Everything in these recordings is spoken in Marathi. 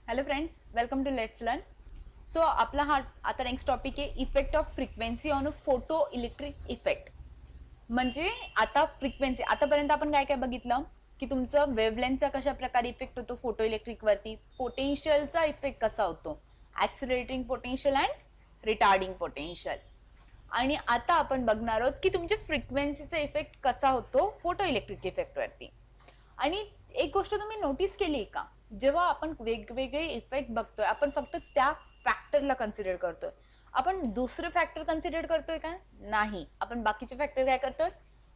Hello friends, welcome to let's learn. So आपला हा आता नेक्स्ट टॉपिक आहे effect of frequency on a photo electric effect. म्हणजे आता फ्रिक्वेन्सी, आतापर्यंत आपण काय काय बघितलं की तुमचं वेव्हलेंथचा कशा प्रकारे इफेक्ट होतो फोटो इलेक्ट्रिक वरती, पोटेन्शियलचा इफेक्ट कसा होतो, ऍक्सिलरेटिंग पोटेन्शियल अँड रिटार्डिंग पोटेन्शियल. आणि आता आपण बघणार आहोत की तुमच्या फ्रिक्वेन्सीचा इफेक्ट कसा होतो फोटो इलेक्ट्रिक इफेक्ट वरती. आणि एक गोष्ट तुम्ही नोटीस केली का, जेव्हा आपण वेगवेगळे इफेक्ट बघतोय आपण फक्त त्या फॅक्टरला कन्सिडर करतोय, आपण दुसरे फॅक्टर कन्सिडर करतोय का? नाही, आपण बाकीचे फॅक्टर काय करतोय,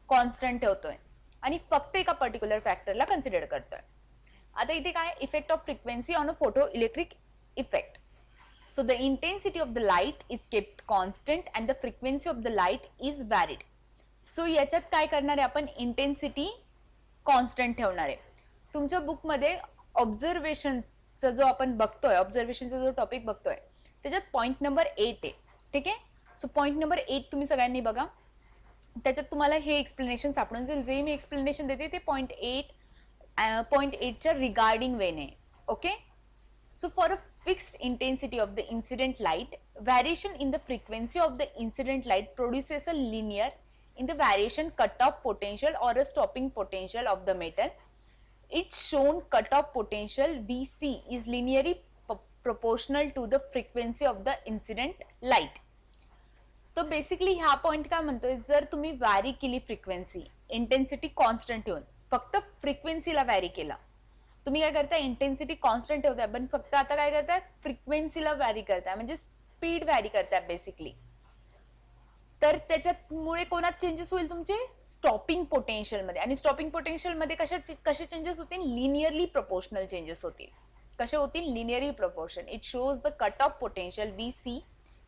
कॉन्स्टंट ठेवतोय आणि फक्त एका पर्टिक्युलर फॅक्टरला कन्सिडर करतोय. आता इथे काय, effect of frequency on a photo electric effect. So the intensity of the light is kept constant and the frequency of the light is varied. So याच्यात काय करणार आहे आपण, इंटेन्सिटी कॉन्स्टंट ठेवणार आहे. तुमच्या बुकमध्ये ऑब्झर्वेशनचा जो आपण बघतोय, ऑब्झर्वेशनचा जो टॉपिक बघतोय त्याच्यात पॉइंट नंबर 8 आहे. ठीक आहे. सो पॉइंट नंबर 8 तुम्ही सगळ्यांनी बघा, त्याच्यात तुम्हाला हे एक्सप्लेनेशन सापडून जाईल. जे मी एक्सप्लेनेशन देते ते पॉइंट 8च्या रिगार्डिंग वेने. Okay. So for a fixed intensity of the incident light, variation in the frequency of the incident light produces a linear in the variation cutoff potential or a stopping potential of the metal. Its shown cutoff potential Vc is linearly proportional to the frequency of the incident light. तो बेसिकली ह्या पॉइंट काय म्हणतोय, जर तुम्ही वॅरी केली फ्रिक्वेन्सी, इंटेन्सिटी कॉन्स्टंट ठेवून फक्त फ्रिक्वेन्सीला वॅरी केला, तुम्ही काय करताय, इंटेन्सिटी कॉन्स्टंट ठेवताय पण फक्त आता काय करताय, फ्रिक्वेन्सीला वॅरी करताय, म्हणजे स्पीड वॅरी करताय बेसिकली. तर त्याच्यामुळे कोणात चेंजेस होईल, तुमचे स्टॉपिंग पोटेन्शियल मध्ये. आणि स्टॉपिंग पोटेन्शियल मध्ये कसे चेंजेस होतील, लिनियरली प्रोपोर्शनल चेंजेस होतील. कसे होतील, linearly proportion. It shows the cut off potential VC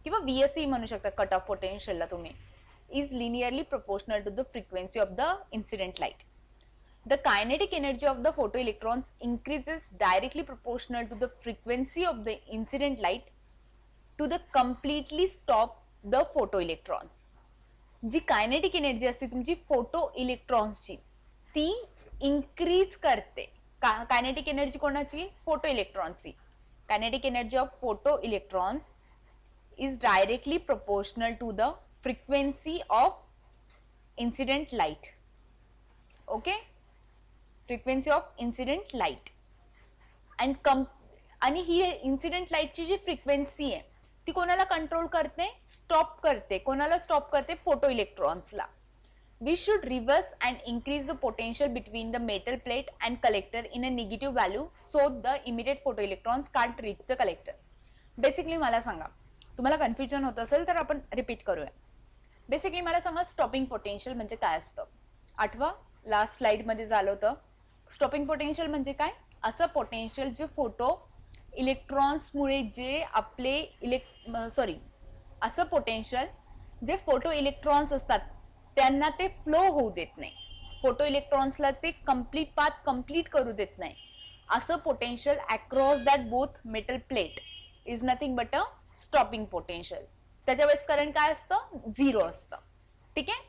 किंवा व्हीएसई म्हणू शकता कट ऑफ पोटेन्शियलला तुम्ही, is linearly proportional to the frequency of the incident light. The kinetic energy of the photoelectrons increases directly proportional to the frequency of the incident light to the completely stop the photoelectrons. जी कायनेटिक एनर्जी असते तुमची फोटो इलेक्ट्रॉन्सची, ती इंक्रीज करते. कायनेटिक एनर्जी कोणाची, फोटो इलेक्ट्रॉन्सची. Kinetic energy of photo electrons is directly proportional to the frequency of incident light. Okay, frequency of incident light. आणि ही इन्सिडेंट लाईटची जी फ्रिक्वेन्सी आहे ती कोणाला कंट्रोल करते, स्टॉप करते. कोणाला स्टॉप करते, फोटो इलेक्ट्रॉन्सला. We should reverse and increase the potential between the metal plate and collector in a negative value so the immediate photo electrons can't reach the collector. Basically मला सांगा, तुम्हाला कन्फ्युजन होत असेल तर आपण रिपीट करूया. बेसिकली मला सांगा, स्टॉपिंग पोटेन्शियल म्हणजे काय असतं. आठवा, लास्ट स्लाइड मध्ये झालं होतं. स्टॉपिंग पोटेन्शियल म्हणजे काय, असं पोटेन्शियल जे फोटो इलेक्ट्रॉन्समुळे जे आपले असं पोटेन्शियल जे फोटो इलेक्ट्रॉन्स असतात त्यांना ते फ्लो होऊ देत नाही, फोटो इलेक्ट्रॉन्सला ते कंप्लीट पाथ कंप्लीट करू देत नाही. असं potential across that both metal plate is nothing but a stopping potential. त्याच्या वेळेस करंट काय असतं, 0 असतं. ठीक आहे.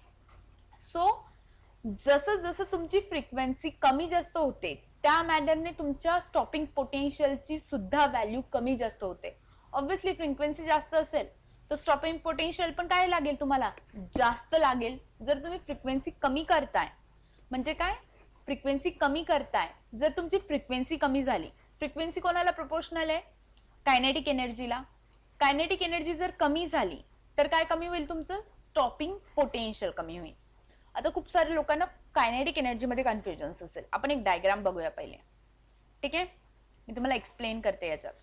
सो जसं जसं तुमची फ्रिक्वेन्सी कमी जास्त होते त्या मॅनरने तुमच्या स्टॉपिंग पोटेन्शियलची सुद्धा व्हॅल्यू कमी जास्त होते. ऑब्व्हियसली फ्रिक्वेन्सी जास्त असेल तर स्टॉपिंग पोटेन्शियल पण काय लागेल, तुम्हाला जास्त लागेल. जर तुम्ही फ्रिक्वेन्सी कमी करताय म्हणजे काय, फ्रिक्वेन्सी कमी करताय, जर तुमची फ्रिक्वेन्सी कमी झाली, फ्रिक्वेन्सी कोणाला प्रोपोर्शनल आहे, कायनेटिक एनर्जीला. कायनेटिक एनर्जी जर कमी झाली तर काय कमी होईल, तुमचं स्टॉपिंग पोटेन्शियल कमी होईल. आता खूप सारे लोकांना कायनेटिक एनर्जी मध्ये कन्फ्युजन असेल. आपण एक डायग्राम बघूया पहिले. ठीक आहे, मी तुम्हाला एक्सप्लेन करते याच्यात.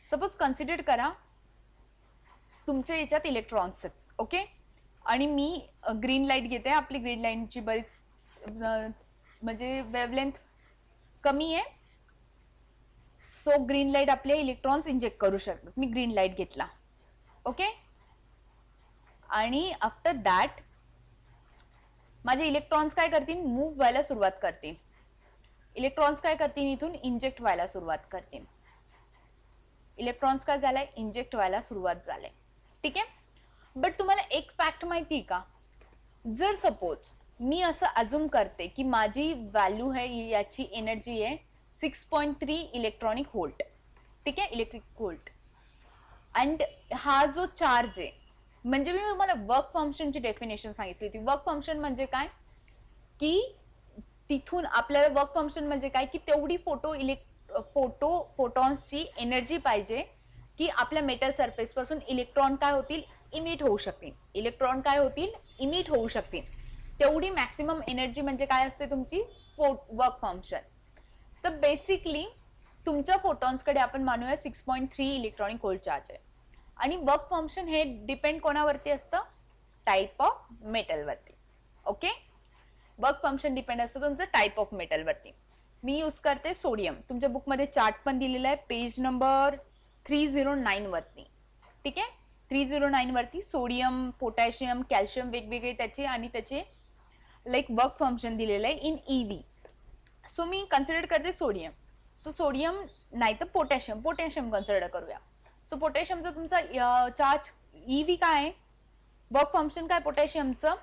सपोज कन्सिडर करा तुमच्या याच्यात इलेक्ट्रॉन्स आहेत. ओके, आणि मी ग्रीन लाईट घेते. आपली ग्रीन लाईटची बरीच म्हणजे वेव्हलेंथ कमी आहे. सो ग्रीन लाईट आपले इलेक्ट्रॉन्स इंजेक्ट करू शकतात. मी ग्रीन लाईट घेतला. ओके, आणि आफ्टर दॅट माझे इलेक्ट्रॉन्स काय करतील, मूव्ह व्हायला सुरुवात करतील. इलेक्ट्रॉन्स काय करतील, इथून इंजेक्ट व्हायला सुरुवात करतील. इलेक्ट्रॉन्स काय झालाय, इंजेक्ट व्हायला सुरुवात झाले. ठीक आहे. बट तुम्हाला एक फॅक्ट माहिती का, जर सपोज मी असं अज्युम करते की माझी व्हॅल्यू आहे, याची एनर्जी आहे 6.3 इलेक्ट्रॉनिक व्होल्ट. ठीक आहे, इलेक्ट्रिक व्होल्ट. अँड हा जो चार्ज आहे, म्हणजे मी तुम्हाला वर्क फंक्शनची डेफिनेशन सांगितली होती. वर्क फंक्शन म्हणजे काय, की तिथून आपल्याला वर्क फंक्शन म्हणजे काय, की तेवढी फोटॉन्सची एनर्जी पाहिजे की आपल्या मेटल सरफेस पासून इलेक्ट्रॉन काय होतील, इमिट होऊ शकतील. इलेक्ट्रॉन काय होतील, इमिट होऊ शकतील. तेवढी मॅक्सिमम एनर्जी म्हणजे काय असते तुमची, वर्क फंक्शन. तर बेसिकली तुमच्या फोटॉन्सकडे आपण मानूया 6.3 इलेक्ट्रॉनिक होल्ड चार्ज आहे. आणि वर्क फंक्शन हे डिपेंड कोणावरती असतं, टाईप ऑफ मेटल वरती. ओके, वर्क फंक्शन डिपेंड असतं तुमचं टाईप ऑफ मेटल वरती. मी यूज करते सोडियम. तुमच्या बुकमध्ये चार्ट पण दिलेला आहे पेज नंबर 309 वरती. ठीक आहे, 309 वरती सोडियम, पोटॅशियम, कॅल्शियम वेगवेगळे त्याचे आणि त्याचे लाईक वर्क फंक्शन दिलेलं आहे in EV. So me consider करते सोडियम. सो सोडियम नाही तर पोटॅशियम कन्सिडर करूया. सो पोटॅशियमचा तुमचा चार्ज ईव्ही काय आहे, वर्क फंक्शन काय पोटॅशियमचं,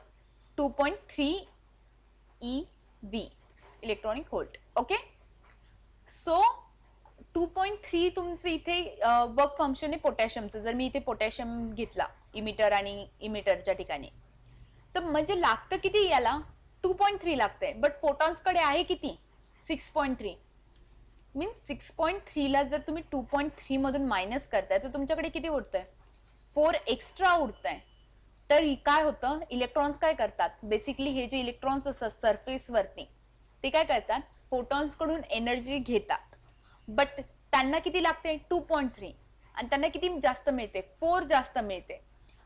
2.3 EV electronic volt. Okay, so 2.3 तुमचं इथे वर्क फंक्शन आहे पोटॅशियमचं. जर मी इथे पोटॅशियम घेतला इमिटर आणि इमिटरच्या ठिकाणी, तर म्हणजे लागतं किती याला, 2.3 लागतंय. बट फोटॉन्स कडे आहे किती, 6.3. मीन्स 6.3 ला जर तुम्ही 2.3 मधून मायनस करताय तर तुमच्याकडे किती उरतंय, 4 एक्स्ट्रा उरतंय. तर काय होतं, इलेक्ट्रॉन्स काय करतात, बेसिकली हे जे इलेक्ट्रॉन्स असतात सरफेस वरती ते काय करतात, फोटॉन्स कडून एनर्जी घेतात. बट त्यांना किती लागते, 2.3, आणि त्यांना किती जास्त मिळते, 4 जास्त मिळते.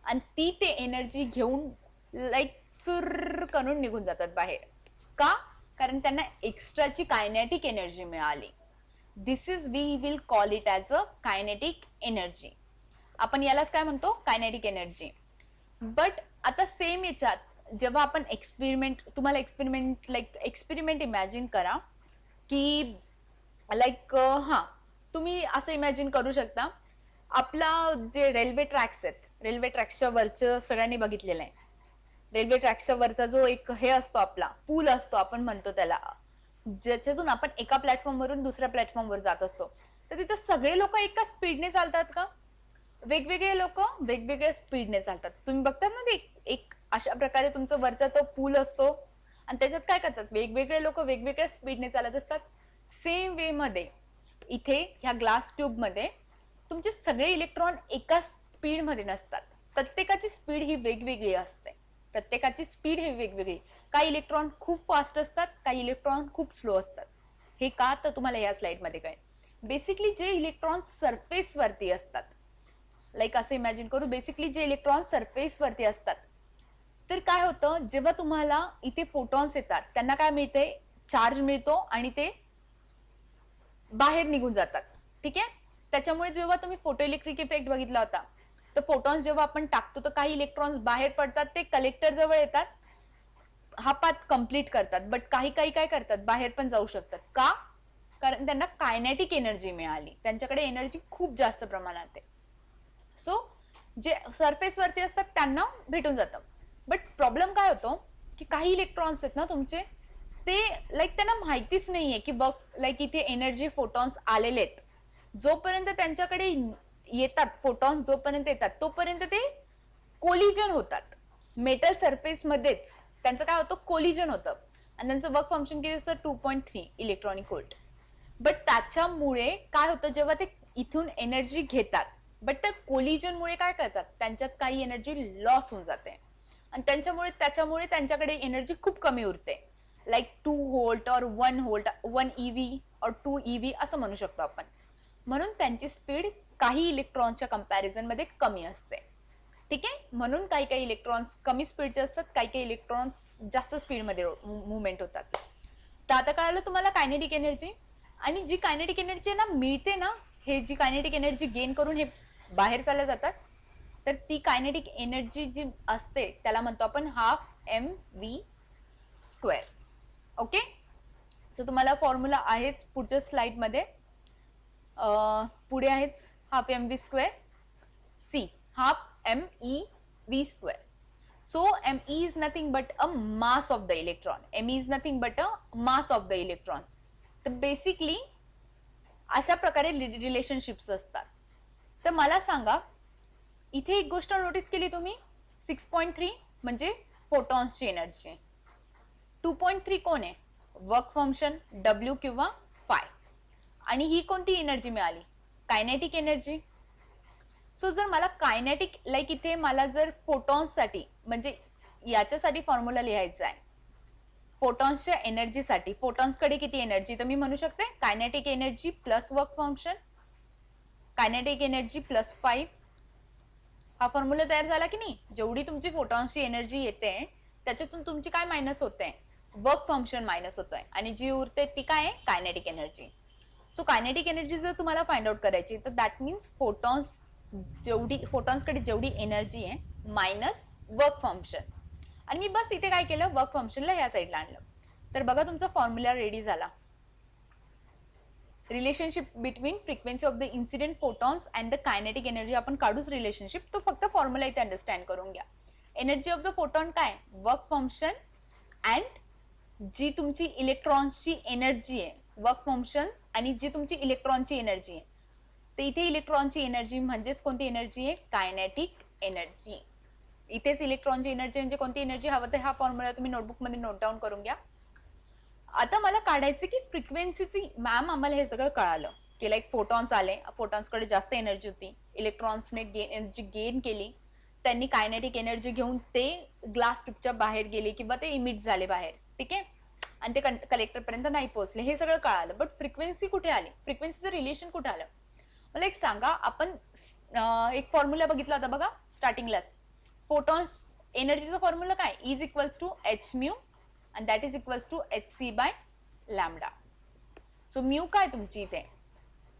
आणि ती ते एनर्जी घेऊन लाईक सुर करून निघून जातात बाहेर. का, कारण त्यांना एक्स्ट्राची कायनेटिक एनर्जी मिळाली. This is we will call it as a kinetic energy. आपण यालाच काय म्हणतो, कायनेटिक एनर्जी. बट आता सेम याच्यात जेव्हा आपण एक्सपेरिमेंट, तुम्हाला एक्सपेरिमेंट इमॅजिन करा की लाईक हा तुम्ही असं इमॅजिन करू शकता, आपला जे रेल्वे ट्रॅक्स आहेत, रेल्वे ट्रॅक्सच्या वरचं सगळ्यांनी बघितलेलं आहे. रेल्वे ट्रॅक्सच्या वरचा जो एक हे असतो आपला पूल असतो आपण म्हणतो त्याला, ज्याच्यातून आपण एका प्लॅटफॉर्म वरून दुसऱ्या प्लॅटफॉर्म वर जात असतो. तर तिथे सगळे लोक एका स्पीडने चालतात का, वेगवेगळे लोक वेगवेगळ्या स्पीडने चालतात. तुम्ही बघतात ना ते एक अशा प्रकारे तुमचा वरचा तो पूल असतो आणि त्याच्यात काय करतात, वेगवेगळे लोक वेगवेगळ्या स्पीडने चालत असतात. सेम वे मध्ये इथे ह्या ग्लास ट्यूब मध्ये तुमचे सगळे इलेक्ट्रॉन एका स्पीड मध्ये नसतात. प्रत्येकाची स्पीड ही वेगवेगळी असते. प्रत्येकाची स्पीड ही वेगवेगळी. काही इलेक्ट्रॉन खूप फास्ट असतात, काही इलेक्ट्रॉन खूप स्लो असतात. हे का, तर तुम्हाला या स्लाइड मध्ये कळेल. बेसिकली जे इलेक्ट्रॉन सरफेस वरती असतात, लाईक असं इमॅजिन करू, बेसिकली जे इलेक्ट्रॉन सरफेस वरती असतात, तर काय होतं, जेव्हा तुम्हाला इथे फोटॉन्स येतात त्यांना काय मिळते, चार्ज मिळतो आणि ते बाहेर निघून जातात. ठीक आहे, त्याच्यामुळे जेव्हा तुम्ही फोटो इलेक्ट्रिक इफेक्ट बघितला होता, तर फोटॉन्स जेव्हा आपण टाकतो तर काही इलेक्ट्रॉन्स बाहेर पडतात, ते कलेक्टर जवळ येतात, हा पाथ कंप्लीट करतात. बट काही काही काय करतात, बाहेर पण जाऊ शकतात. का, कारण त्यांना कायनेटिक एनर्जी मिळाली, त्यांच्याकडे एनर्जी खूप जास्त प्रमाणात आहे. सो जे सरफेस वरती असतात त्यांना भेटून जातं. बट प्रॉब्लेम काय होतो, की काही इलेक्ट्रॉन्स आहेत ना तुमचे, ते लाईक त्यांना माहितीच नाहीये की बघ लाईक इथे एनर्जी फोटॉन्स आलेले आहेत. जोपर्यंत त्यांच्याकडे येतात फोटॉन्स, जोपर्यंत येतात तोपर्यंत ते कोलिजन होतात मेटल सरफेस मध्येच. त्यांचं काय होतं, कोलिजन होतं आणि त्यांचं वर्क फंक्शन किती असतं, 2.3 इलेक्ट्रॉनिक व्होल्ट. बट त्याच्यामुळे काय होतं, जेव्हा ते इथून एनर्जी घेतात, बट त्या कोलिजन मुळे काय करतात, त्यांच्यात काही एनर्जी लॉस होऊन जाते आणि त्याच्यामुळे त्यांच्याकडे एनर्जी खूप कमी उरते. लाईक 2 व्होल्ट और 1 व्होल्ट, 1 EV और 2 EV असं म्हणू शकतो आपण. म्हणून त्यांची स्पीड काही इलेक्ट्रॉनच्या कंपॅरिझन मध्ये कमी असते. ठीक आहे, म्हणून काही काही इलेक्ट्रॉन्स कमी स्पीडचे असतात, काही काही इलेक्ट्रॉन्स जास्त स्पीडमध्ये मुवमेंट होतात. तर आता कळालं तुम्हाला कायनेटिक एनर्जी. आणि जी कायनेटिक एनर्जी ना मिळते ना, हे जी कायनेटिक एनर्जी गेन करून हे बाहेर चालले जातात, तर ती कायनेटिक एनर्जी जी असते त्याला म्हणतो आपण ½ mv². ओके, सो तुम्हाला फॉर्म्युला आहेच पुढच्या स्लाइड मध्ये, पुढे आहेच ½ mv². See ½ mev². So me is nothing but a mass of the electron. me is nothing but a mass of the electron. तर बेसिकली अशा प्रकारे रिलेशनशिप्स असतात. तर मला सांगा, इथे एक गोष्ट नोटीस केली तुम्ही, 6.3 म्हणजे फोटॉन्सची एनर्जी, 2.3 कोण आहे, वर्क फंक्शन डब्ल्यू किंवा फाय, आणि ही कोणती एनर्जी मिळाली, कायनेटिक एनर्जी. सो जर मला कायनेटिक लाईक इथे मला जर फोटॉन्ससाठी म्हणजे याच्यासाठी फॉर्म्युला लिहायचा आहे, फोटॉन्सच्या एनर्जीसाठी, फोटॉन्सकडे किती एनर्जी, तर मी म्हणू शकते kinetic energy plus work function, kinetic energy plus 5. हा फॉर्म्युला तयार झाला की नाही. जेवढी तुमची फोटॉन्सची एनर्जी येते त्याच्यातून तुमची काय मायनस होते, वर्क फंक्शन मायनस होतोय, आणि जी उरते ती काय आहे, kinetic energy. So kinetic energy जर तुम्हाला फाइंड आउट करायची तर दॅट मीन्स फोटॉन्सकडे जेवढी एनर्जी आहे मायनस वर्क फंक्शन. आणि मी बस इथे काय केलं, वर्क फंक्शनला या साईडला आणलं. तर बघा तुमचा फॉर्म्युला रेडी झाला. Relationship between frequency of the incident photons and the kinetic energy आपण काढूच रिलेशनशिप, तो फक्त फॉर्म्युला इथे अंडरस्टँड करून घ्या. एनर्जी ऑफ द फोटॉन काय, वर्क फंक्शन, अँड जी तुमची इलेक्ट्रॉन्सची एनर्जी आहे वर्क फंक्शन, आणि जी तुमची इलेक्ट्रॉनची एनर्जी आहे, तर इथे इलेक्ट्रॉनची एनर्जी म्हणजेच कोणती एनर्जी आहे, कायनेटिक एनर्जी. इथेच इलेक्ट्रॉनची एनर्जी म्हणजे कोणती एनर्जी, हवं तर हा फॉर्म्युला तुम्ही नोटबुक मध्ये नोट डाऊन करून घ्या. आता मला काढायचं की फ्रिक्वेन्सीची, मॅम आम्हाला हे सगळं कळालं की लाईक फोटॉन्स आले, फोटॉन्सकडे जास्त एनर्जी होती, इलेक्ट्रॉन्सने एनर्जी गेन केली, त्यांनी कायनेटिक एनर्जी घेऊन ते ग्लास ट्यूबच्या बाहेर गेले किंवा ते इमिट झाले बाहेर, ठीक आहे, आणि ते कलेक्टर पर्यंत नाही पोहोचले, हे सगळं कळालं. बट फ्रिक्वेन्सी कुठे आली, फ्रिक्वेन्सीचं रिलेशन कुठे आलं, मला एक सांगा. आपण एक फॉर्म्युला बघितला होता बघा स्टार्टिंगलाच, फोटॉन्स एनर्जीचा फॉर्म्युला काय, is equals to h mu and that is equals to hc by lambda. so mu काय तुमची इथे,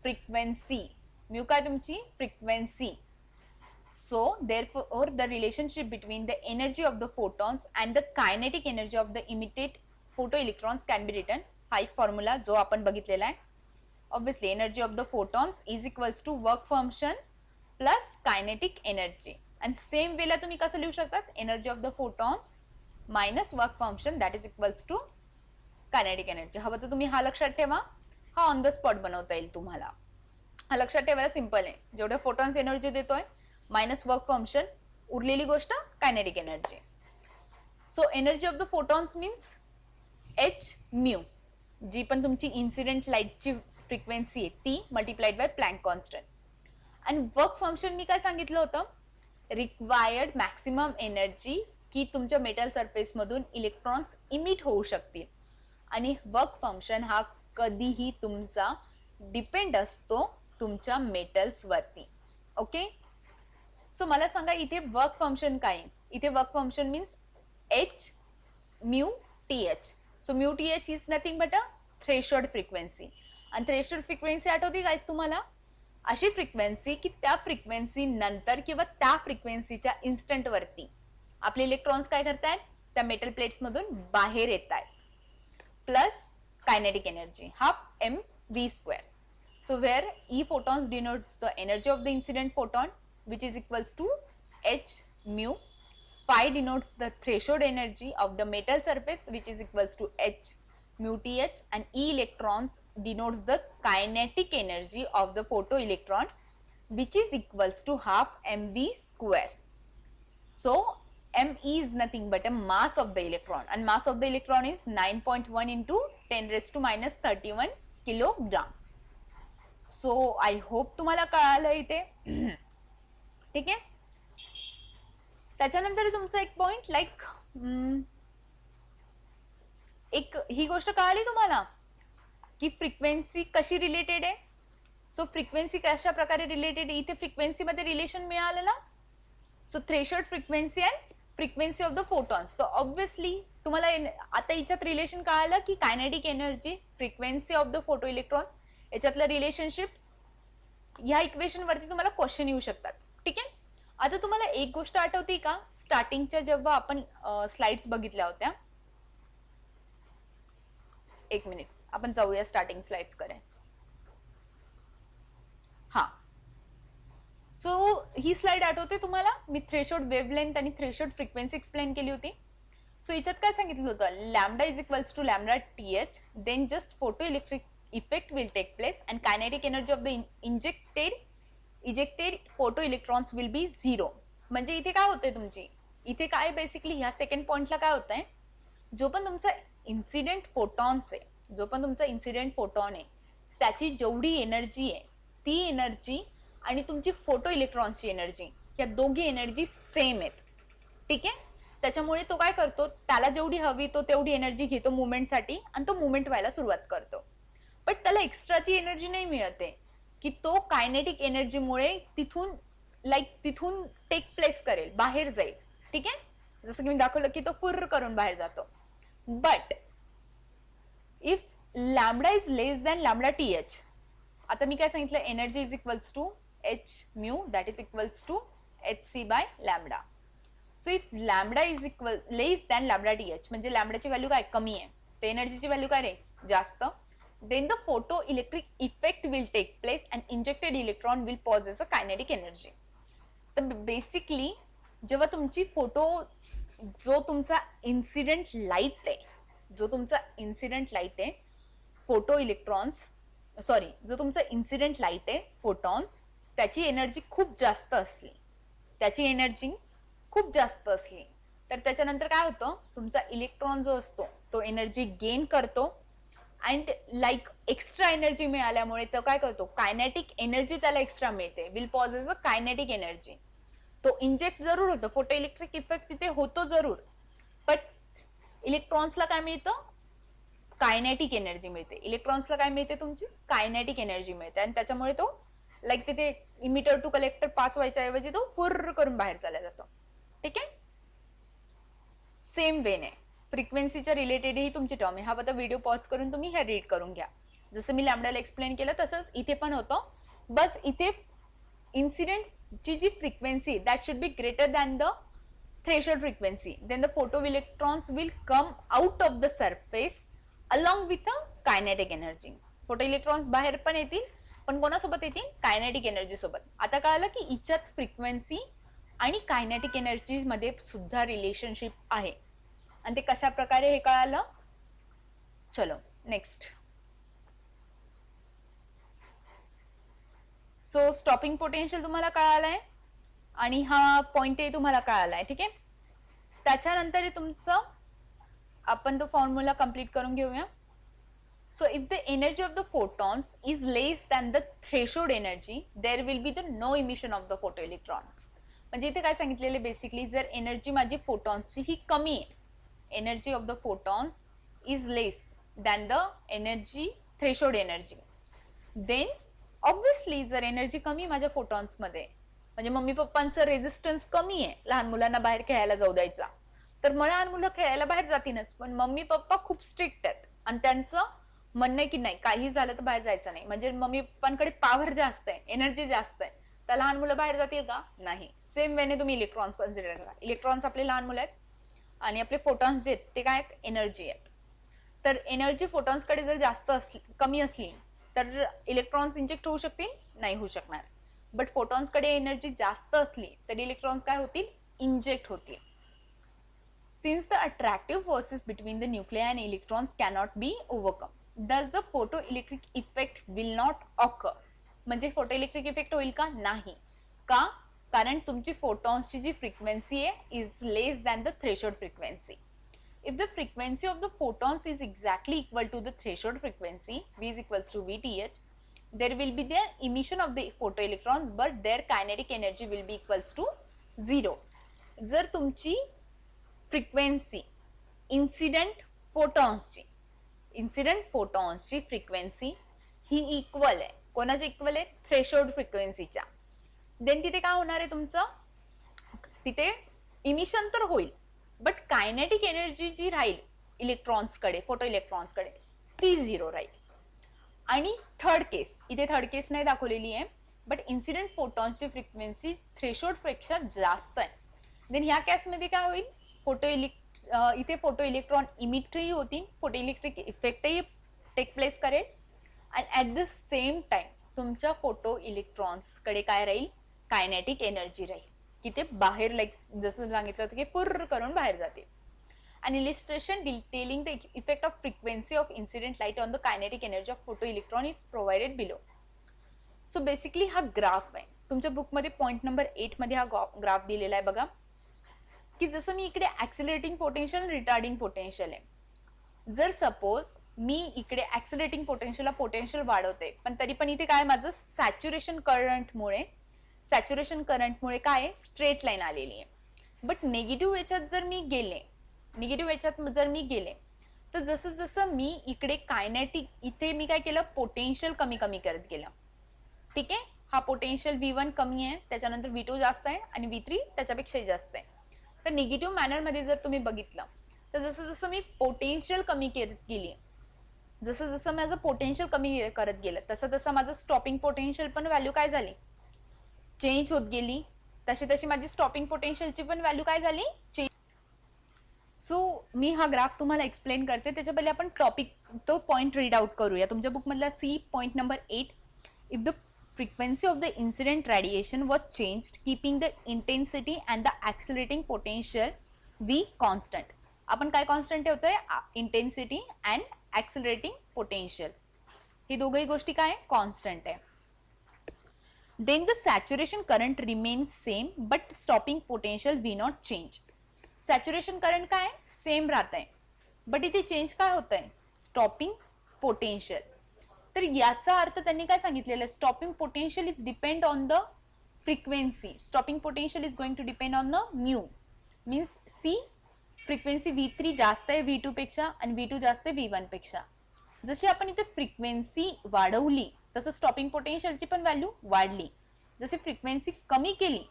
फ्रिक्वेन्सी, mu काय तुमची frequency. so therefore the relationship between the energy of the photons and the kinetic energy of the emitted photoelectrons can be written. हा एक फॉर्म्युला जो आपण बघितलेला आहे. obviously energy of the photons is equals to work function plus kinetic energy. and same way ला तुम्ही कसं लिहू शकतात, energy of the photons minus work function that is equals to kinetic energy. हवं तर तुम्ही हा लक्षात ठेवा, हा ऑन द स्पॉट बनवता येईल तुम्हाला. हा लक्षात ठेवायला सिंपल आहे, जेवढे फोटॉन्स एनर्जी देतोय मायनस वर्क फंक्शन, उरलेली गोष्ट kinetic energy. So energy of the photons means h mu, जी पण तुमची इन्सिडेंट लाईटची फ्रिक्वेन्सी आहे ती मल्टिप्लाइड बाय प्लँक कॉन्स्टंट. आणि वर्क फंक्शन मी काय सांगितलं होतं, रिक्वायर्ड मॅक्सिमम एनर्जी की तुमच्या मेटल सरफेस मधून इलेक्ट्रॉन्स इमिट होऊ शकतील. आणि वर्क फंक्शन हा कधीही तुमचा डिपेंड असतो तुमच्या मेटल्स वरती. ओके, सो मला सांगा इथे वर्क फंक्शन काय, इथे work function means h mu t H. So mu t H is nothing but a threshold frequency. आणि थ्रेशोल्ड फ्रिक्वेन्सी आठवते गाईस तुम्हाला, अशी फ्रिक्वेन्सी की त्या फ्रिक्वेन्सी नंतर किंवा त्या फ्रिक्वेन्सीच्या इन्स्टंट वरती आपले इलेक्ट्रॉन्स काय करतायत, त्या मेटल प्लेट्स मधून बाहेर येत आहेत, plus kinetic energy half m v square. So where E photons denotes the energy of the incident photon which is equals to h mu, phi denotes the threshold energy of the metal surface which is equals to h mu th, and E electrons denotes the kinetic energy of the photoelectron which is equals to half mv square. So m is nothing but a mass of the electron, and mass of the electron is 9.1 into 10 raised to minus 31 kilogram. So I hope तुम्हाला कळालं इथे. ठीक आहे. त्याच्यानंतर तुमचा एक पॉइंट लाईक एक ही गोष्ट कळाली तुम्हाला की फ्रिक्वेन्सी कशी रिलेटेड आहे. सो फ्रिक्वेन्सी कशा प्रकारे रिलेटेड, इथे फ्रिक्वेन्सी मध्ये रिलेशन मिळालं ना. So threshold frequency and frequency of the photons. तर ऑब्व्हियसली तुम्हाला आता याच्यात रिलेशन कळालं की kinetic energy, frequency of the photo electron, याच्यातलं रिलेशनशिप ह्या इक्वेशन वरती तुम्हाला क्वेश्चन येऊ शकतात. ठीक आहे. आता तुम्हाला एक गोष्ट आठवते का, स्टार्टिंगच्या जेव्हा आपण स्लाइड्स बघितल्या होत्या, एक मिनिट आपण जाऊया स्टार्टिंग स्लाइड्स कडे. हा, सो ही स्लाइड आठवते तुम्हाला, मी थ्रेशोल्ड वेव्हलेंथ आणि थ्रेशोल्ड फ्रिक्वेन्सी एक्सप्लेन केली होती. सो याच्यात काय सांगितलं होतं, lambda is equals to lambda t h, then just photo effect will take place and kinetic energy of the ejected photoelectrons will be 0. म्हणजे इथे काय होतंय तुमची, इथे काय बेसिकली ह्या सेकंड पॉइंटला काय होतंय, जो पण तुमचा इन्सिडेंट फोटॉन्स आहे, जो पण तुमचा इन्सिडेंट फोटॉन आहे त्याची जेवढी एनर्जी आहे ती एनर्जी आणि तुमची फोटो इलेक्ट्रॉन्सची एनर्जी या दोघी एनर्जी सेम आहेत. ठीक आहे, त्याच्यामुळे तो काय करतो, त्याला जेवढी हवी तो तेवढी एनर्जी घेतो मुवमेंटसाठी आणि तो मुवमेंट व्हायला सुरुवात करतो. बट त्याला एक्स्ट्राची एनर्जी नाही मिळत आहे की तो कायनेटिक एनर्जीमुळे तिथून टेक प्लेस करेल, बाहेर जाईल. ठीक आहे, जसं की मी दाखवलं की तो फुर्र करून बाहेर जातो. But if lambda is less than lambda t h, आता मी काय सांगितलं, energy is equals to h mu that is equals to h c by lambda. So if lambda is equal less than lambda t h म्हणजे लॅम्बडाची व्हॅल्यू काय कमी आहे, तर एनर्जीची व्हॅल्यू काय रे जास्त, then the photoelectric effect will take place and injected electron will possess a kinetic energy. तर बेसिकली जेव्हा तुमची जो तुमचा इन्सिडेंट लाईट आहे, जो तुमचा इन्सिडेंट लाईट आहे फोटो इलेक्ट्रॉन्स सॉरी जो तुमचा इन्सिडेंट लाईट आहे फोटॉन्स, त्याची एनर्जी खूप जास्त असली, तर त्याच्यानंतर काय होतं, तुमचा इलेक्ट्रॉन जो असतो तो एनर्जी गेन करतो अँड एक्स्ट्रा एनर्जी मिळाल्यामुळे तो काय करतो, कायनेटिक एनर्जी त्याला एक्स्ट्रा मिळते, will possess a kinetic energy. तो इंजेक्ट जरूर होतो, फोटो इलेक्ट्रिक इफेक्ट तिथे होतो जरूर, बट इलेक्ट्रॉन्सला काय मिळतं, कायनेटिक एनर्जी मिळते. इलेक्ट्रॉन्सला काय मिळते, तुमची कायनेटिक एनर्जी मिळते आणि त्याच्यामुळे तो तिथे इमिटर टू कलेक्टर पास व्हायच्या ऐवजी तो फुर्र करून बाहेर चालला जातो. ठीक आहे, सेम वेने फ्रिक्वेन्सीच्या रिलेटेड ही तुमची टर्म आहे. हा बघा व्हिडिओ पॉज करून तुम्ही हे रीड करून घ्या. जसं मी लॅम्बडाला एक्सप्लेन केलं तसंच इथे पण होतं, बस इथे इन्सिडेंटची जी frequency that should be greater than the threshold frequency, then the photo electrons will come out of the surface along with a kinetic energy. Photo electrons बाहेर पण येतील, पण कोणासोबत येतील, कायनेटिक एनर्जी सोबत. आता कळालं की इच्छात फ्रिक्वेन्सी आणि कायनेटिक एनर्जी मध्ये सुद्धा रिलेशनशिप आहे आणि ते कशा प्रकारे हे कळालं. चलो नेक्स्ट. सो स्टॉपिंग पोटेन्शियल तुम्हाला कळालाय आणि हा पॉइंट ए तुम्हाला कळालाय. ठीक आहे, त्याच्यानंतर तुमचं आपण तो फॉर्म्युला कंप्लीट करून घेऊया. So if the energy of the photons is less than the threshold energy, there will be the no emission of the photoelectrons. म्हणजे इथे काय सांगितलेले बेसिकली, जर एनर्जी माझी फोटॉन्सची ही कमी आहे, energy of the photons is less than the energy threshold energy, then obviously जर एनर्जी कमी माझ्या फोटॉन्स मध्ये, म्हणजे मम्मी पप्पांचं रेझिस्टन्स कमी आहे लहान मुलांना बाहेर खेळायला जाऊ द्यायचा, तर लहान मुलं खेळायला बाहेर जातीलच, पण मम्मी पप्पा खूप स्ट्रिक्ट आहेत आणि त्यांचं म्हणणं आहे की नाही काही झालं तर बाहेर जायचं नाही, म्हणजे मम्मी पप्पांकडे पॉवर जास्त आहे, एनर्जी जास्त आहे, तर लहान मुलं बाहेर जातील का, नाही. सेम वेने तुम्ही इलेक्ट्रॉन्स कन्सिडर करा. इलेक्ट्रॉन्स आपले लहान मुलं आहेत आणि आपले फोटॉन्स जे आहेत ते काय आहेत, एनर्जी आहेत. तर एनर्जी फोटॉन्स कडे जर जास्त कमी असली तर इलेक्ट्रॉन्स इंजेक्ट होऊ शकतील, नाही होऊ शकणार. बट फोटॉन्स कडे एनर्जी जास्त असली तर इलेक्ट्रॉन्स काय होतील, इंजेक्ट होतील. Since the attractive forces between the nuclei and electrons cannot be overcome, thus the photoelectric effect will not occur. म्हणजे photoelectric effect होईल का, नाही. का, कारण तुमची फोटॉन्सची जी फ्रिक्वेन्सी आहे is less than the threshold frequency. If the frequency of the photons is exactly equal to the threshold frequency, V is equals to VTH, there will be the emission of the photoelectrons, but their kinetic energy will be equals to 0. जर तुमची फ्रिक्वेन्सी इन्सिडेंट फोटॉन्सची फ्रिक्वेन्सी ही इक्वल आहे, कोणाची इक्वल आहे, थ्रेशोल्ड फ्रिक्वेन्सीच्या, देन तिथे काय होणार आहे, तुमचं तिथे इमिशन तर होईल, बट कायनेटिक एनर्जी जी राहील इलेक्ट्रॉन्सकडे, फोटो इलेक्ट्रॉन्सकडे, ती 0 राहील. आणि थर्ड केस, इथे थर्ड केस नाही दाखवलेली आहे, बट इन्सिडेंट फोटॉन्सची फ्रिक्वेन्सी थ्रेशोल्ड पेक्षा जास्त आहे, देन ह्या केसमध्ये काय होईल, इथे फोटो इलेक्ट्रॉन इमिटही होतील, फोटो इलेक्ट्रिक इफेक्टही टेक प्लेस करेल आणि ऍट द सेम टाइम तुमच्या फोटो इलेक्ट्रॉन्स कडे काय राहील, कायनेटिक एनर्जी राहील, की ते बाहेर जसं सांगितलं होतं की फुर्र करून बाहेर जातील. an illustration detailing the effect of frequency of incident light on the kinetic energy of photoelectron is provided below. So basically हा ग्राफ आहे तुमच्या बुकमध्ये पॉइंट नंबर 8 मध्ये हा ग्राफ दिलेला आहे बघा, की जसं मी इकडे ऍक्सिलरेटिंग पोटेन्शियल, रिटार्डिंग पोटेन्शियल आहे. जर सपोज मी इकडे ऍक्सिलरेटिंग पोटेन्शियलला पोटेन्शियल वाढवते, पण तरी पण इथे काय माझं सॅच्युरेशन करंटमुळे काय स्ट्रेट लाईन आलेली आहे. बट निगेटिव्ह याच्यात जर मी गेले तर जसं जसं मी इकडे कायनेटिक, इथे मी काय केलं, पोटेन्शियल कमी कमी करत गेलं. ठीक आहे, हा पोटेन्शियल V1 कमी आहे, त्याच्यानंतर V2 जास्त आहे आणि V3 त्याच्यापेक्षा जास्त आहे. तर निगेटिव्ह मॅनर मध्ये जर तुम्ही बघितलं तर जसं जसं मी पोटेन्शियल कमी करत गेली, जसं जसं माझं पोटेन्शियल कमी करत गेलं, तसं तसं माझं स्टॉपिंग पोटेन्शियल पण व्हॅल्यू काय झाली, चेंज होत गेली. तशी तशी माझी स्टॉपिंग पोटेन्शियलची पण व्हॅल्यू काय झाली, चेंज. सो मी हा ग्राफ तुम्हाला एक्सप्लेन करते, त्याच्या पहिले आपण टॉपिक तो पॉइंट रीड आउट करूया. तुमच्या बुक मधला see point number 8, if the frequency of the incident radiation was changed keeping the intensity and the accelerating potential V constant. आपण काय कॉन्स्टंट ठेवतोय, इंटेन्सिटी अँड ऍक्सिलरेटिंग पोटेन्शियल, ही दोघही गोष्टी काय कॉन्स्टंट आहे. Then the saturation current remains same but stopping potential V not change. Saturation current काय सेम राहत आहे, बट इथे चेंज काय होत आहे, स्टॉपिंग पोटेन्शियल. तर याचा अर्थ त्यांनी काय सांगितलेलं, stopping potential is depend on the frequency. Stopping potential is going to depend on the mu, means see frequency V3 जास्त आहे V2 पेक्षा आणि V2 जास्त आहे V1 पेक्षा. जशी आपण इथे फ्रिक्वेन्सी वाढवली तसं स्टॉपिंग पोटेन्शियलची पण व्हॅल्यू वाढली. जशी फ्रिक्वेन्सी कमी केली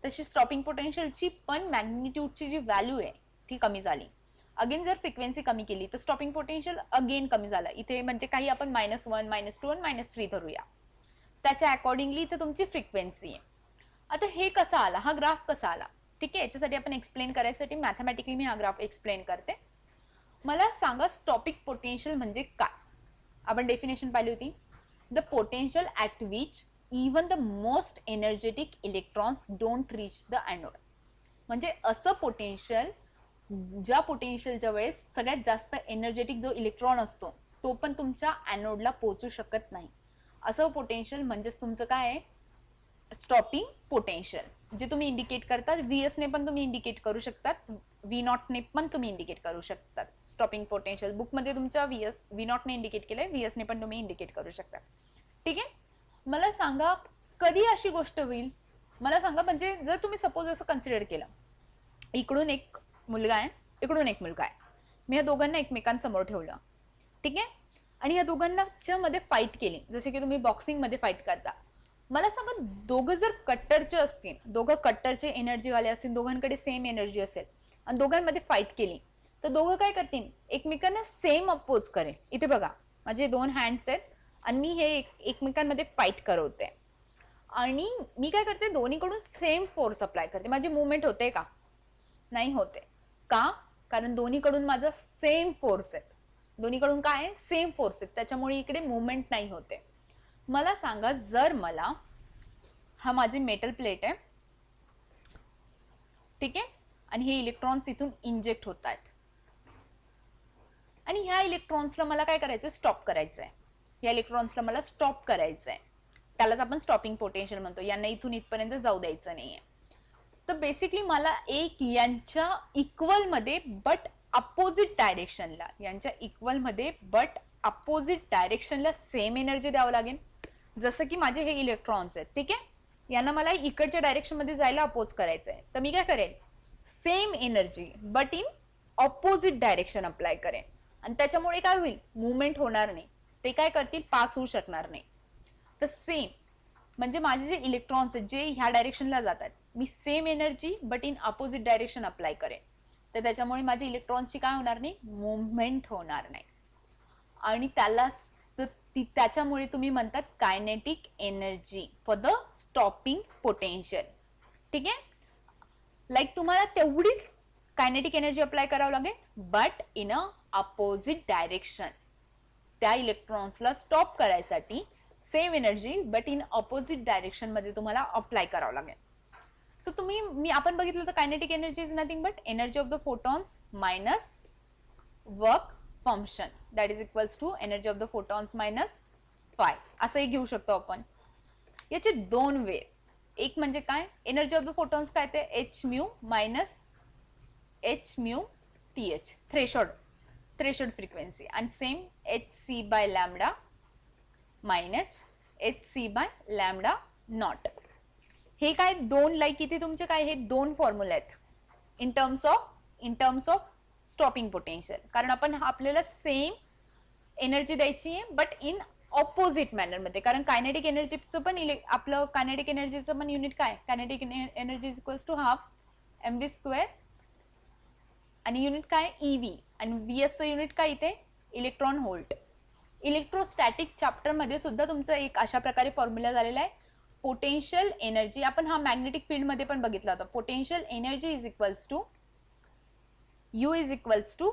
तशी स्टॉपिंग पोटेन्शियलची पण मॅग्निट्यूडची जी व्हॅल्यू आहे ती कमी झाली. अगेन जर फ्रिक्वेन्सी कमी केली तर स्टॉपिंग पोटेन्शियल अगेन कमी झाला. इथे म्हणजे काही आपण -1, -2 आणि -3 धरूया, त्याच्या अकॉर्डिंगली इथे तुमची फ्रिक्वेन्सी आहे. आता हे कसं आला, हा ग्राफ कसा आला, ठीक आहे, याच्यासाठी आपण एक्सप्लेन करायसाठी मॅथमॅटिकली मी हा ग्राफ एक्सप्लेन करते. मला सांगा स्टॉपिंग पोटेन्शियल म्हणजे काय. आपण डेफिनेशन पाहिली होती, the potential at which even the most energetic electrons don't reach the anode. म्हणजे असं पोटेन्शियल, ज्या पोटेन्शियलच्या वेळेस सगळ्यात जास्त एनर्जेटिक जो इलेक्ट्रॉन असतो तो पण तुमच्या एनोडला पोहोचू शकत नाही, असं पोटेन्शियल म्हणजेच तुमचं काय आहे, स्टॉपिंग पोटेन्शियल. जे तुम्ही इंडिकेट करतात VS ने पण तुम्ही इंडिकेट करू शकतात, V नॉट ने पण तुम्ही इंडिकेट करू शकतात. स्टॉपिंग पोटेन्शियल बुक मध्ये तुमच्या V नॉट ने इंडिकेट केलंय, VS ने पण तुम्ही इंडिकेट करू शकता. ठीक आहे, मला सांगा कधी अशी गोष्ट होईल, मला सांगा. म्हणजे जर तुम्ही सपोज असं कन्सिडर केलं, इकडून एक मुलगा आहे, इकडून एक मुलगा आहे, मी या दोघांना एकमेकांसमोर ठेवलं, ठीक आहे, आणि या दोघांना मध्ये फाईट केली, जसे की तुम्ही बॉक्सिंग मध्ये फाईट करता. मला सांगा दोघं जर कट्टरचे असतील, दोघं कट्टरचे एनर्जीवाले असतील, दोघांकडे सेम एनर्जी असेल आणि दोघांमध्ये फाईट केली तर दोघं काय करतील, एकमेकांना सेम अपोज करेल. इथे बघा माझे 2 हँड्स आहेत आणि मी हे एकमेकांमध्ये फाईट करवते आणि मी काय करते, दोन्हीकडून सेम फोर्स अप्लाय करते. माझी मुवमेंट होते का, नाही होते. का, कारण दोन्हीकडून माझा सेम फोर्स आहे, दोन्हीकडून काय आहे, सेम फोर्स आहे, त्याच्यामुळे इकडे मुवमेंट नाही होते. मला सांगा जर मला, हा माझी मेटल प्लेट आहे, ठीक आहे, आणि हे इलेक्ट्रॉन्स इथून इंजेक्ट होत आहेत आणि ह्या इलेक्ट्रॉन्सला मला काय करायचं, स्टॉप करायचंय. या इलेक्ट्रॉन्सला मला स्टॉप करायचंय, त्यालाच आपण स्टॉपिंग पोटेन्शियल म्हणतो. यांना इथून इथपर्यंत जाऊ द्यायचं नाहीये. तर बेसिकली मला एक यांच्या इक्वल मध्ये बट अपोजिट डायरेक्शनला, यांच्या इक्वल मध्ये बट अपोजिट डायरेक्शनला सेम एनर्जी द्यावं लागेल. जसं की माझे हे इलेक्ट्रॉन्स आहेत, ठीक आहे, यांना मला इकडच्या डायरेक्शन मध्ये जायला अपोज करायचंय, तर मी काय करेन, same energy but in opposite direction apply करेन आणि त्याच्यामुळे काय होईल, मुवमेंट होणार नाही, ते काय करतील, पास होऊ शकणार नाही. तर सेम म्हणजे माझे जे इलेक्ट्रॉन्स आहेत जे ह्या डायरेक्शनला जातात, मी same energy but in opposite direction apply करेन, तर त्याच्यामुळे माझ्या इलेक्ट्रॉन्सची काय होणार नाही, मुवमेंट होणार नाही. आणि त्याच्यामुळे तुम्ही म्हणतात kinetic energy for the stopping potential. ठीक आहे, लाईक तुम्हाला तेवढीच कायनेटिक एनर्जी अप्लाय करावं लागेल but in a opposite direction. त्या इलेक्ट्रॉन्सला स्टॉप करायसाठी same energy but in opposite direction मध्ये तुम्हाला अप्लाय करावं लागेल. सो आपण बघितलं तर kinetic energy is nothing but energy of the photons minus work function that is equals to energy of the photons minus phi, असंही घेऊ शकतो आपण. याचे दोन वे, एक म्हणजे काय, एनर्जी ऑफ द फोटॉन्स काय ते h mu minus h mu t h, threshold frequency, आणि same h c by lambda minus h c by lambda nought. हे काय दोन, लाईक इथे तुमचे काय, हे दोन फॉर्म्युला आहेत in terms of stopping potential, कारण आपण आपल्याला सेम एनर्जी द्यायची आहे बट इन ऑपोजिट मॅनर मध्ये. कारण कायनेटिक एनर्जीचं पण आपलं कायनेटिक एनर्जीचं पण युनिट काय, kinetic energy is equals to half m v square, आणि युनिट काय ईव्ही, आणि व्हीएस चं युनिट काय इथे इलेक्ट्रॉन व्होल्ट. इलेक्ट्रोस्टॅटिक चॅप्टर मध्ये सुद्धा तुमचं एक अशा प्रकारे फॉर्म्युला झालेला आहे. पोटेन्शियल एनर्जी आपण हा मॅग्नेटिक फील्ड मध्ये पण बघितला होता. Potential energy is equals to U is equals to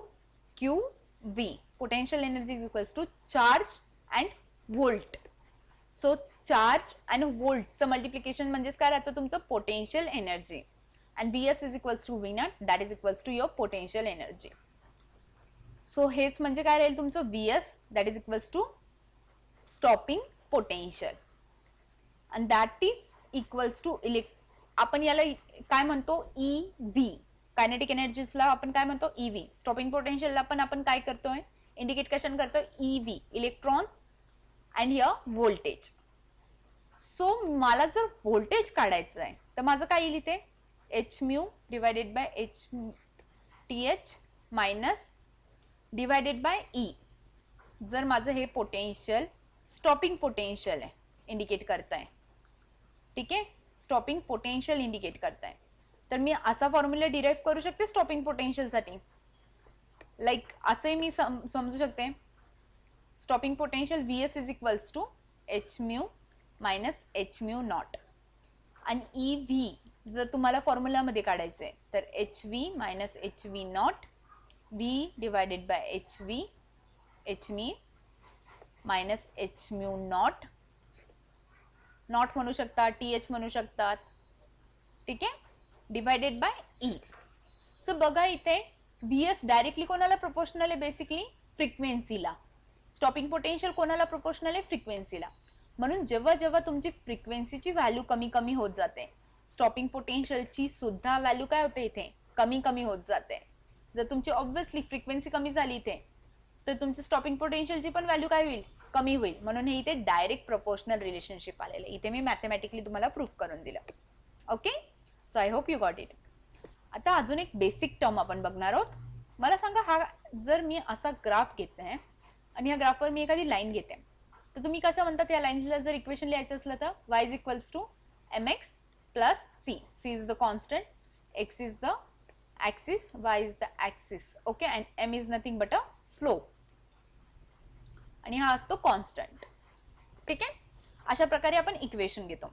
QV. Potential energy is equals to charge and volt. So charge and volt चं multiplication म्हणजेच काय राहतं तुमचं potential energy, and Vs is equals to V naught, that is equals to your potential energy. So हेच म्हणजे काय राहील तुमचं Vs, that is equals to stopping potential, and that is equals to आपण याला काय म्हणतो EV. कायनेटिक एनर्जीजला आपण काय म्हणतो ईव्ही. स्टॉपिंग पोटेन्शियलला पण आपण काय करतोय, इंडिकेट कशाने करतोय EV, electrons and here voltage. So मला जर व्होल्टेज काढायचं आहे तर माझं काय येईल इथे H mu divided by H T H minus divided by E. जर माझं हे पोटेन्शियल स्टॉपिंग पोटेन्शियल आहे इंडिकेट करताय, ठीक आहे, स्टॉपिंग पोटेन्शियल इंडिकेट करताय, तर मी असा फॉर्म्युला डिराईव्ह करू शकते स्टॉपिंग पोटेन्शियल साठी. लाईक असे मी समजू शकते stopping potential VS is equals to h mu minus h mu not, आणि ई व्ही जर तुम्हाला फॉर्म्युला मध्ये काढायचं आहे तर h v minus h v not, v divided by h v, h मी minus h mu not, not म्हणू शकता, टी एच म्हणू शकतात, ठीक आहे, डिवायडेड बाय ई. सो बघा इथे व्हीएस डायरेक्टली कोणाला प्रोपोर्शनल आहे, बेसिकली फ्रिक्वेन्सीला. स्टॉपिंग पोटेन्शियल कोणाला प्रोपोर्शनल आहे, फ्रिक्वेन्सीला. म्हणून जेव्हा जेव्हा तुमची फ्रिक्वेन्सीची व्हॅल्यू कमी कमी होत जाते, स्टॉपिंग पोटेन्शियलची सुद्धा व्हॅल्यू काय होते इथे कमी कमी होत जाते. जर तुमची ऑब्व्हियसली फ्रिक्वेन्सी कमी झाली इथे तर तुमची स्टॉपिंग पोटेन्शियलची पण व्हॅल्यू काय होईल, कमी होईल. म्हणून हे इथे डायरेक्ट प्रोपोर्शनल रिलेशनशिप आलेलं आहे. इथे मी मॅथमॅटिकली तुम्हाला प्रूफ करून दिलं. Okay, so I hope you got it. आता अजून एक बेसिक टर्म आपण बघणार आहोत. मला सांगा, हा जर मी असा ग्राफ घेते आणि या ग्राफवर मी एखादी लाईन घेते तर तुम्ही कसं म्हणतात या लाईनला जर इक्वेशन लिहायचं असलं तर y is equals to mx plus c. c is the constant, x is the axis, y is the axis, okay, and m is nothing but a slope, आणि हा असतो कॉन्स्टंट, ठीक आहे. अशा प्रकारे आपण इक्वेशन घेतो.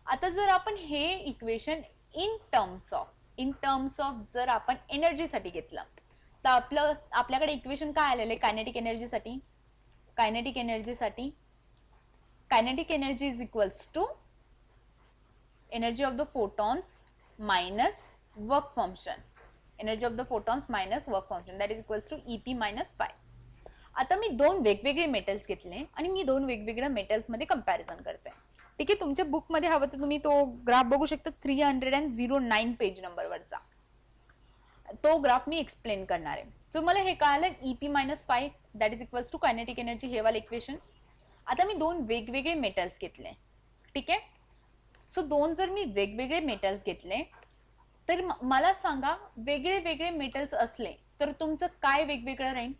आता जर आपण हे इक्वेशन इन टर्म्स ऑफ जर आपण एनर्जीसाठी घेतलं तर आपल्याकडे इक्वेशन काय आलेलं आहे कायनेटिक एनर्जीसाठी. Kinetic energy is equals to energy of the photons minus work function, energy of the photons minus work function, that is equals to EP minus pi. आता मी दोन वेगवेगळे मेटल्स घेतले आणि मी दोन वेगवेगळ्या मेटल्स मध्ये कंपॅरिझन करते, ठीक आहे. तुमच्या बुक मध्ये हवं तर तुम्ही तो ग्राफ बघू शकता, 309 पेज नंबरवरचा तो ग्राफ मी एक्सप्लेन करणार आहे. सो मला हे कळालं EP minus pi that is equals to kinetic energy, हे वाला इक्वेशन. आता मी दोन वेगवेगळे मेटल्स घेतले, ठीक आहे. सो दोन जर मी वेगवेगळे मेटल्स घेतले तर मला सांगा वेगळे वेगळे मेटल्स असले तर तुमचं काय वेगवेगळं राहील.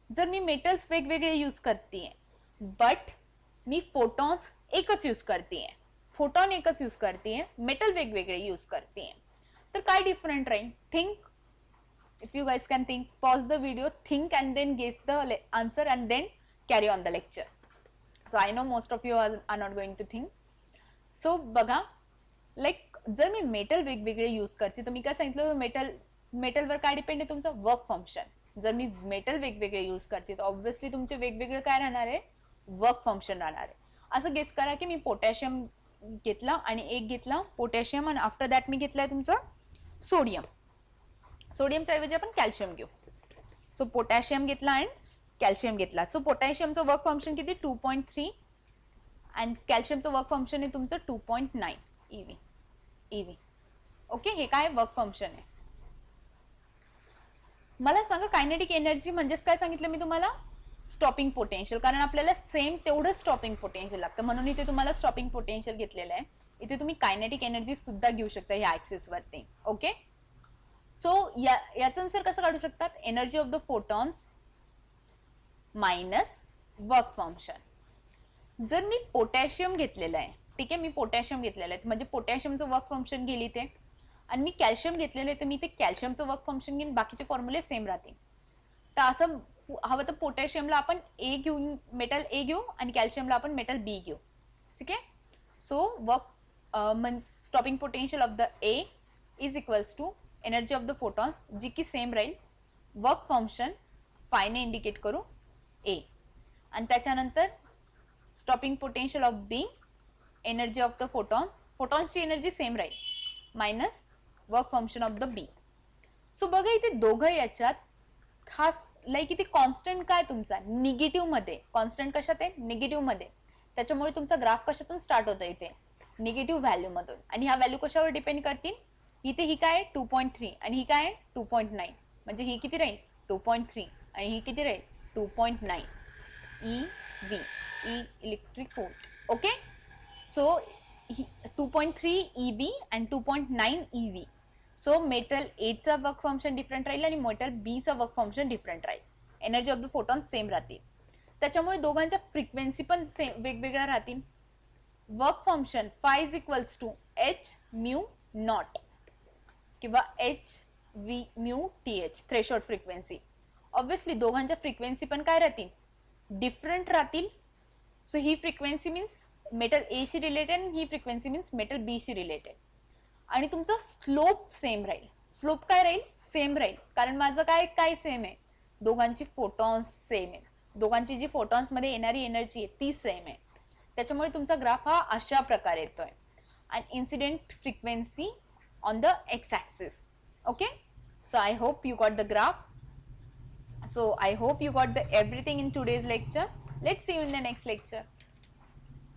जर मी मेटल्स वेगवेगळे यूज करतेय बट मी फोटॉन्स एकच यूज करतेय, फोटॉन एकच यूज करतेय, मेटल वेगवेगळे यूज करतेय, तर काय डिफरंट राहील. Think, if you guys can think, pause the video, think and then guess the answer and then carry on the lecture. So I know most of you are not going to think. So बघा, लाईक जर मी मेटल वेगवेगळे यूज करते तर मी काय सांगितलं, मेटलवर काय डिपेंड आहे तुमचं वर्क फंक्शन. जर मी मेटल वेगवेगळे यूज करते तर ऑब्व्हियसली तुमचे वेगवेगळे काय राहणार आहे, वर्क फंक्शन राहणार आहे. असं गेस करा की मी पोटॅशियम घेतला आणि एक घेतला पोटॅशियम आणि आफ्टर दॅट मी घेतलाय तुमचा सोडियम. सोडियमच्या ऐवजी आपण कॅल्शियम घेऊ. सो पोटॅशियम घेतला आणि कॅल्शियम घेतला. सो पोटॅशियमचं वर्क फंक्शन किती 2.3 आणि कॅल्शियमचं वर्क फंक्शन आहे तुमचं 2.9 EV. ओके, हे काय वर्क फंक्शन आहे. मला सांगा कायनेटिक एनर्जी म्हणजेच काय सांगितलं मी तुम्हाला, स्टॉपिंग पोटेन्शियल, कारण आपल्याला सेम तेवढं स्टॉपिंग पोटेन्शियल लागतं म्हणून इथे तुम्हाला स्टॉपिंग पोटेन्शियल घेतलेलं आहे. इथे तुम्ही कायनेटिक एनर्जी सुद्धा घेऊ शकता या ऍक्सिस वरती. ओके, सो याचं आन्सर कसं काढू शकतात, energy of the photons minus work function. जर मी पोटॅशियम घेतलेलं आहे, ठीक आहे, मी पोटॅशियम घेतलेलं आहे म्हणजे पोटॅशियमचं वर्क फंक्शन गेली ते, आणि मी कॅल्शियम घेतलेलं आहे तर मी ते कॅल्शियमचं वर्क फंक्शन घेईन, बाकीचे फॉर्म्युले सेम राहतील. तर असं हवं तर पोटॅशियमला आपण ए घेऊन मेटल ए घेऊ आणि कॅल्शियमला आपण मेटल बी घेऊ. ठीक आहे, so work stopping potential of the A is equals to energy of the photon, जी की सेम राहील, वर्क फंक्शन फायने इंडिकेट करू ए, आणि त्याच्यानंतर stopping potential of B, energy of the photon, फोटॉन्सची एनर्जी सेम राहील, minus work function of the B. So बघा इथे दोघं याच्यात खास लाईक इथे कॉन्स्टंट काय तुमचा निगेटिव्ह मध्ये, कॉन्स्टंट कशात आहे निगेटिव्ह मध्ये, त्याच्यामुळे तुमचा ग्राफ कशातून स्टार्ट होतो इथे निगेटिव्ह व्हॅल्यू मधून, आणि ह्या व्हॅल्यू कशावर डिपेंड करतील, इथे ही काय 2.3 आणि ही काय 2.9, म्हणजे ही किती राहील 2.3 आणि ही किती राहील 2.9 EV, electric volt. Okay, so 2.3 EV and 2.9 EV. So metal A चा वर्क फंक्शन डिफरंट राहील आणि मेटल बी चा वर्क फंक्शन डिफरंट राहील, energy of the photon same राहतील, त्याच्यामुळे दोघांच्या फ्रिक्वेन्सी पण सेम वेगवेगळ्या राहतील. Work function phi is equals to h mu nought किंवा h v mu t h, threshold frequency. Obviously दोघांच्या फ्रिक्वेन्सी पण काय राहतील डिफरंट राहतील. सो ही फ्रिक्वेन्सी मीन्स मेटल ए शी रिलेटेड आणि ही फ्रिक्वेन्सी मीन्स मेटल बी शी रिलेटेड, आणि तुमचा स्लोप सेम राहील. स्लोप काय राहील सेम राहील, कारण माझं काय सेम आहे, दोघांची फोटॉन्स सेम आहे, दोघांची जी फोटॉन्स मध्ये येणारी एनर्जी आहे ती सेम आहे, त्याच्यामुळे तुमचा ग्राफ हा अशा प्रकारे येतोय. आणि incident frequency on the x axis. Okay, so I hope you got the graph. So I hope you got the everything in today's lecture. Let's see you in the next lecture.